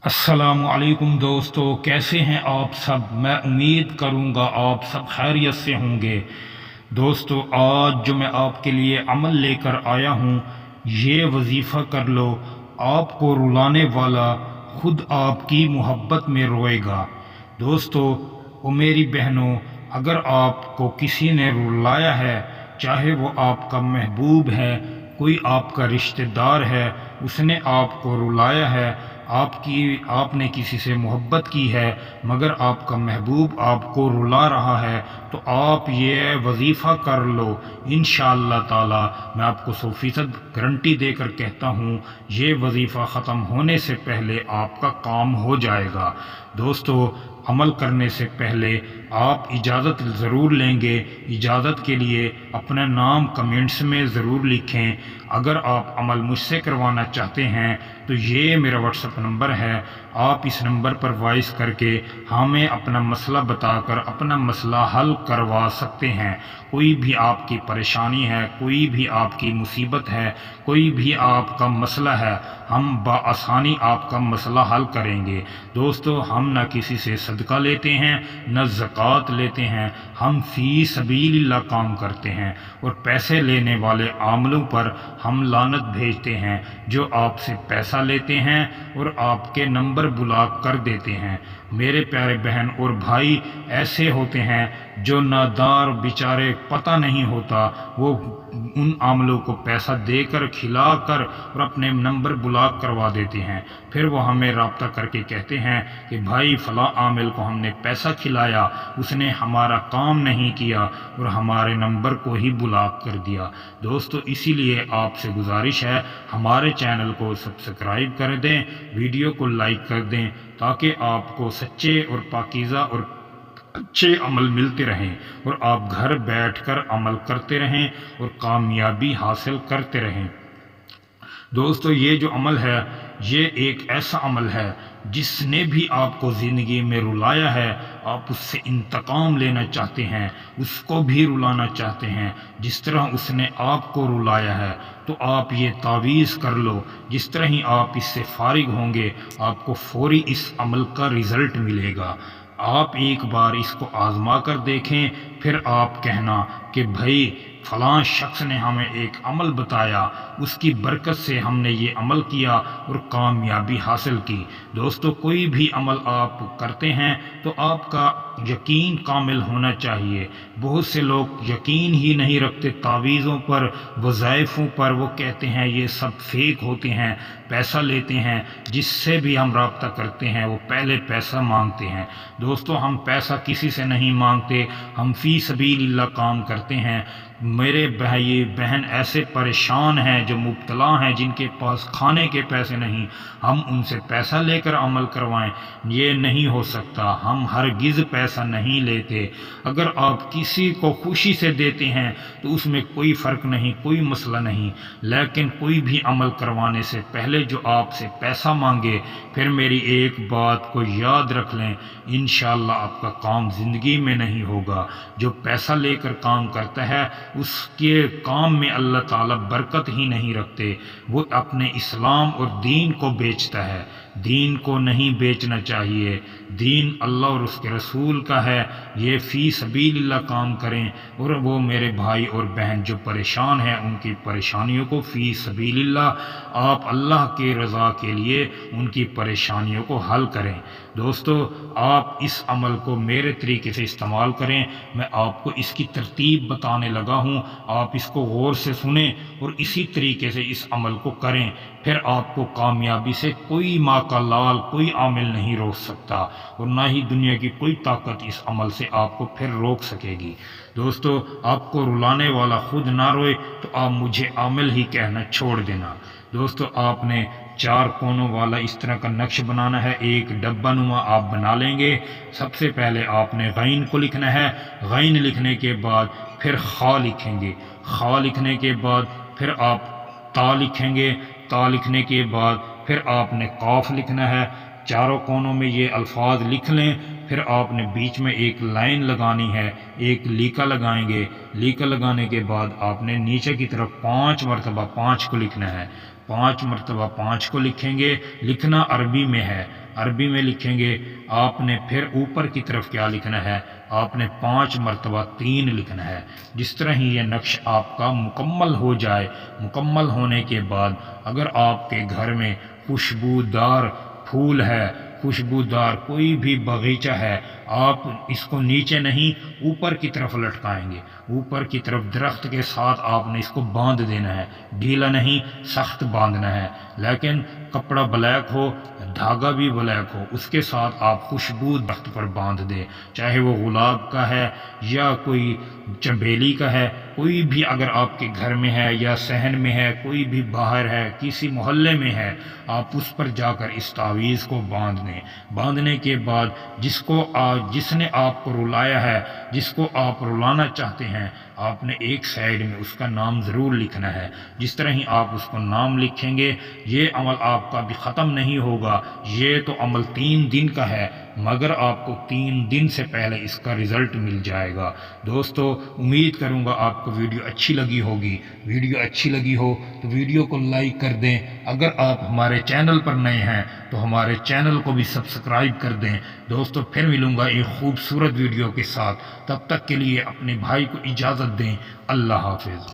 अस्सलामु अलैकुम दोस्तों, कैसे हैं आप सब। मैं उम्मीद करूंगा आप सब खैरियत से होंगे। दोस्तों, आज जो मैं आपके लिए अमल लेकर आया हूँ, ये वजीफ़ा कर लो। आपको रुलाने वाला खुद आपकी मोहब्बत में रोएगा। दोस्तों वो मेरी बहनों, अगर आपको किसी ने रुलाया है, चाहे वो आपका महबूब है, कोई आपका रिश्तेदार है, उसने आपको रुलाया है, आपने किसी से मोहब्बत की है मगर आपका महबूब आपको रुला रहा है, तो आप ये वजीफ़ा कर लो। इंशाअल्लाह ताला मैं आपको 100% गारंटी देकर कहता हूँ, ये वजीफ़ा ख़त्म होने से पहले आपका काम हो जाएगा। दोस्तों, अमल करने से पहले आप इजाज़त ज़रूर लेंगे। इजाज़त के लिए अपना नाम कमेंट्स में ज़रूर लिखें। अगर आप अमल मुझसे करवाना चाहते हैं तो ये मेरा व्हाट्सएप नंबर है, आप इस नंबर पर वॉइस करके हमें अपना मसला बताकर अपना मसला हल करवा सकते हैं। कोई भी आपकी परेशानी है, कोई भी आपकी मुसीबत है, कोई भी आपका मसला है, हम बआसानी आपका मसला हल करेंगे। दोस्तों, हम न किसी से सदका लेते हैं न ज़कात लेते हैं, हम फ़ी सबीलिल्लाह काम करते हैं और पैसे लेने वाले आमलों पर हम लानत भेजते हैं जो आपसे पैसा लेते हैं और आपके नंबर ब्लॉक कर देते हैं। मेरे प्यारे बहन और भाई ऐसे होते हैं जो नादार बेचारे, पता नहीं होता, वो उन आमलों को पैसा देकर खिलाकर और अपने नंबर ब्लॉक करवा देते हैं। फिर वो हमें राब्ता करके कहते हैं कि भाई फ़लाँ आमिल को हमने पैसा खिलाया, उसने हमारा काम नहीं किया और हमारे नंबर को ही ब्लॉक कर दिया। दोस्तों, इसीलिए आपसे गुजारिश है, हमारे चैनल को सब्सक्राइब कर दें, वीडियो को लाइक कर दें, ताकि आपको सच्चे और पाकीज़ा और अच्छे अमल मिलते रहें और आप घर बैठकर अमल करते रहें और कामयाबी हासिल करते रहें। दोस्तों, ये जो अमल है, ये एक ऐसा अमल है जिसने भी आपको ज़िंदगी में रुलाया है, आप उससे इंतकाम लेना चाहते हैं, उसको भी रुलाना चाहते हैं जिस तरह उसने आपको रुलाया है, तो आप ये तावीज़ कर लो। जिस तरह ही आप इससे फारिग होंगे, आपको फौरी इस अमल का रिज़ल्ट मिलेगा। आप एक बार इसको आज़मा कर देखें, फिर आप कहना कि भाई फ़लाँ शख्स ने हमें एक अमल बताया, उसकी बरकत से हमने ये अमल किया और कामयाबी हासिल की। दोस्तों, कोई भी अमल आप करते हैं तो आपका यकीन कामिल होना चाहिए। बहुत से लोग यकीन ही नहीं रखते तावीज़ों पर, वज़ाइफ़ों पर। वो कहते हैं ये सब फेक होते हैं, पैसा लेते हैं। जिससे भी हम रब्ता करते हैं वो पहले पैसा मांगते हैं। दोस्तों, हम पैसा किसी से नहीं मांगते, हम फ़ी सबीलिल्लाह काम करते हैं। मेरे भाई बहन ऐसे परेशान हैं जो मुब्तला हैं, जिनके पास खाने के पैसे नहीं, हम उनसे पैसा लेकर अमल करवाएं, ये नहीं हो सकता। हम हरगिज़ पैसा नहीं लेते। अगर आप किसी को खुशी से देते हैं तो उसमें कोई फ़र्क नहीं, कोई मसला नहीं, लेकिन कोई भी अमल करवाने से पहले जो आपसे पैसा मांगे, फिर मेरी एक बात को याद रख लें, इंशाअल्लाह आपका काम ज़िंदगी में नहीं होगा। जो पैसा लेकर काम करता है उसके काम में अल्लाह ताला बरकत ही नहीं रखते। वो अपने इस्लाम और दीन को बेचता है। दीन को नहीं बेचना चाहिए। दीन अल्लाह और उसके रसूल का है। ये फ़ी सबीलिल्लाह काम करें। और वो मेरे भाई और बहन जो परेशान हैं, उनकी परेशानियों को फ़ी सबीलिल्लाह आप अल्लाह के रज़ा के लिए उनकी परेशानियों को हल करें। दोस्तों, आप इस अमल को मेरे तरीके से इस्तेमाल करें। मैं आपको इसकी तरतीब बताने लगा हूँ, आप इसको गौर से सुने और इसी तरीके से इस अमल को करें। फिर आपको कामयाबी से कोई माँ का लाल, कोई आमिल नहीं रोक सकता और ना ही दुनिया की कोई ताकत इस अमल से आपको फिर रोक सकेगी। दोस्तों, आपको रुलाने वाला खुद ना रोए तो आप मुझे आमिल ही कहना छोड़ देना। दोस्तों, आपने 4 कोनों वाला इस तरह का नक्श बनाना है। एक डब्बा नुमा आप बना लेंगे। सबसे पहले आपने गैन को लिखना है। गैन लिखने के बाद फिर खा लिखेंगे। खा लिखने के बाद फिर आप ता लिखेंगे। ता लिखने के बाद फिर आपने काफ लिखना है। चारों कोनों में ये अल्फाज लिख लें। फिर आपने बीच में एक लाइन लगानी है, एक लीका लगाएंगे। लीका लगाने के बाद आपने नीचे की तरफ 5 मरतबा 5 को लिखना है। 5 मरतबा 5 को लिखेंगे। लिखना अरबी में है। عربی میں لکھیں گے آپ نے پھر اوپر کی طرف کیا لکھنا ہے، آپ نے 5 مرتبہ 3 لکھنا ہے۔ جس طرح ہی یہ نقش آپ کا مکمل ہو جائے، مکمل ہونے کے بعد اگر آپ کے گھر میں خوشبودار پھول ہے، خوشبودار کوئی بھی باغیچہ ہے، آپ اس کو نیچے نہیں اوپر کی طرف لٹکائیں گے، اوپر کی طرف درخت کے ساتھ آپ نے اس کو باندھ دینا ہے، ڈھیلا نہیں سخت باندھنا ہے، لیکن کپڑا بلیک ہو، دھاگا بھی بلیک ہو، اس کے ساتھ آپ خوشبو درخت پر باندھ دیں، چاہے وہ گلاب کا ہے یا کوئی چنبیلی کا ہے، کوئی بھی اگر آپ کے گھر میں ہے یا صحن میں ہے، کوئی بھی باہر ہے، کسی محلے میں ہے، آپ اس پر جا کر اس تعویذ کو باندھ دیں۔ باندھنے کے بعد جس نے آپ کو رلایا ہے، جس کو آپ رلانا چاہتے ہیں، آپ نے ایک سائیڈ میں اس کا نام ضرور لکھنا ہے۔ جس طرح ہی آپ اس کو نام لکھیں گے، یہ عمل آپ کا بھی ختم نہیں ہوگا، یہ تو عمل 3 دن کا ہے، مگر آپ کو 3 دن سے پہلے اس کا رزلٹ مل جائے گا۔ دوستو امید کروں گا آپ کو ویڈیو اچھی لگی ہوگی، ویڈیو اچھی لگی ہو تو ویڈیو کو لائک کر دیں، اگر آپ ہمارے چینل پر نئے ہیں تو ہمارے چینل کو بھی سبسکرائب کر دیں۔ دوستو پھر ملوں گا ایک خوبصورت ویڈیو کے ساتھ، تب تک کے لیے اپنے بھائی کو اجازت دیں، اللہ حافظ۔